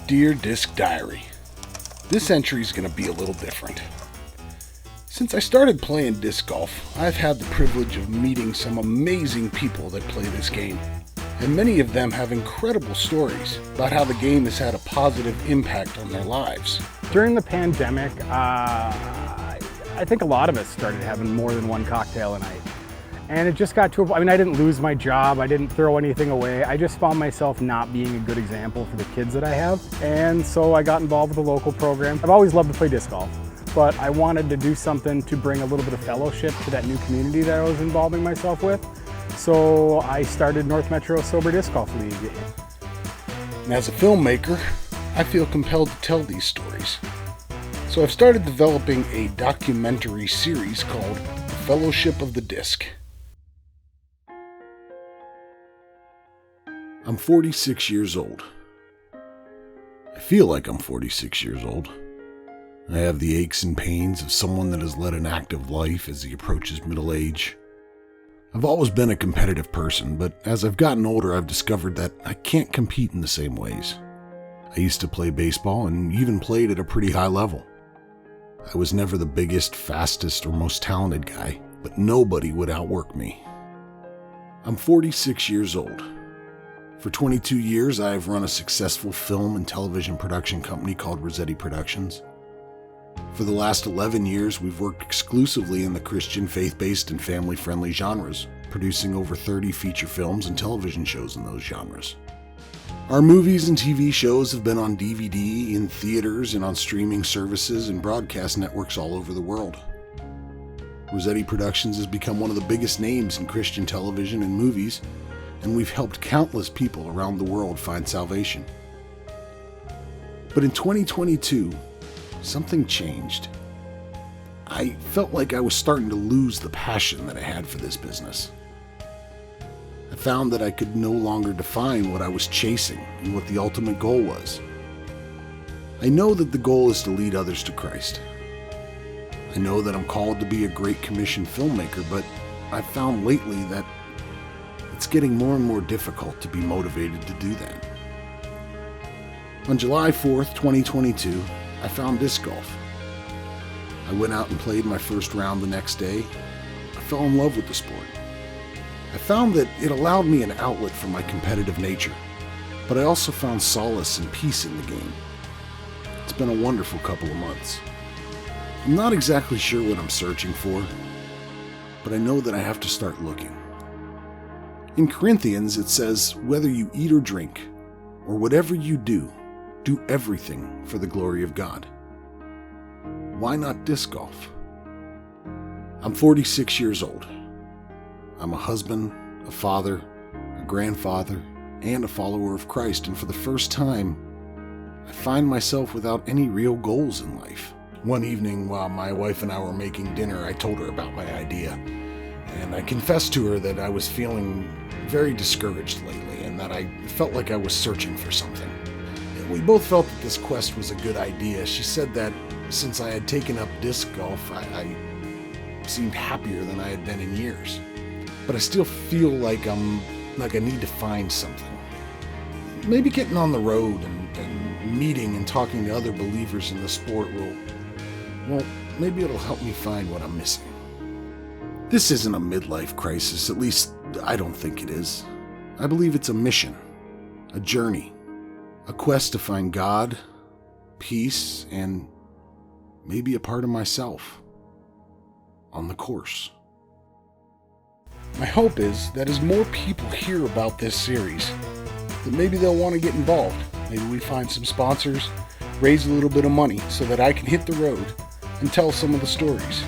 Dear Disc Diary, this entry is going to be a little different. Since I started playing disc golf, I've had the privilege of meeting some amazing people that play this game, and many of them have incredible stories about how the game has had a positive impact on their lives. During the pandemic, I think a lot of us started having more than one cocktail a night. And it just got to a point, I didn't lose my job, I didn't throw anything away. I just found myself not being a good example for the kids that I have. And so I got involved with a local program. I've always loved to play disc golf, but I wanted to do something to bring a little bit of fellowship to that new community that I was involving myself with. So I started North Metro Sober Disc Golf League. And as a filmmaker, I feel compelled to tell these stories. So I've started developing a documentary series called The Fellowship of the Disc. I'm 46 years old. I feel like I'm 46 years old. I have the aches and pains of someone that has led an active life as he approaches middle age. I've always been a competitive person, but as I've gotten older, I've discovered that I can't compete in the same ways. I used to play baseball and even played at a pretty high level. I was never the biggest, fastest, or most talented guy, but nobody would outwork me. I'm 46 years old. For 22 years, I have run a successful film and television production company called Rossetti Productions. For the last 11 years, we've worked exclusively in the Christian, faith-based, and family-friendly genres, producing over 30 feature films and television shows in those genres. Our movies and TV shows have been on DVD, in theaters, and on streaming services and broadcast networks all over the world. Rossetti Productions has become one of the biggest names in Christian television and movies, and we've helped countless people around the world find salvation. But in 2022, something changed. I felt like I was starting to lose the passion that I had for this business. I found that I could no longer define what I was chasing and what the ultimate goal was. I know that the goal is to lead others to Christ. I know that I'm called to be a great commission filmmaker, but I've found lately that it's getting more and more difficult to be motivated to do that. On July 4th, 2022, I found disc golf. I went out and played my first round the next day. I fell in love with the sport. I found that it allowed me an outlet for my competitive nature, but I also found solace and peace in the game. It's been a wonderful couple of months. I'm not exactly sure what I'm searching for, but I know that I have to start looking. In Corinthians, it says, whether you eat or drink, or whatever you do everything for the glory of God. Why not disc golf? I'm 46 years old. I'm a husband, a father, a grandfather, and a follower of Christ, and for the first time, I find myself without any real goals in life. One evening, while my wife and I were making dinner, I told her about my idea, and I confessed to her that I was feeling very discouraged lately, and that I felt like I was searching for something. We both felt that this quest was a good idea. She said that since I had taken up disc golf, I seemed happier than I had been in years. But I still feel like I need to find something. Maybe getting on the road and meeting and talking to other believers in the sport maybe it'll help me find what I'm missing. This isn't a midlife crisis, at least I don't think it is. I believe it's a mission, a journey. A quest to find God, peace, and maybe a part of myself on the course. My hope is that as more people hear about this series, that maybe they'll want to get involved. Maybe we find some sponsors, raise a little bit of money so that I can hit the road and tell some of the stories.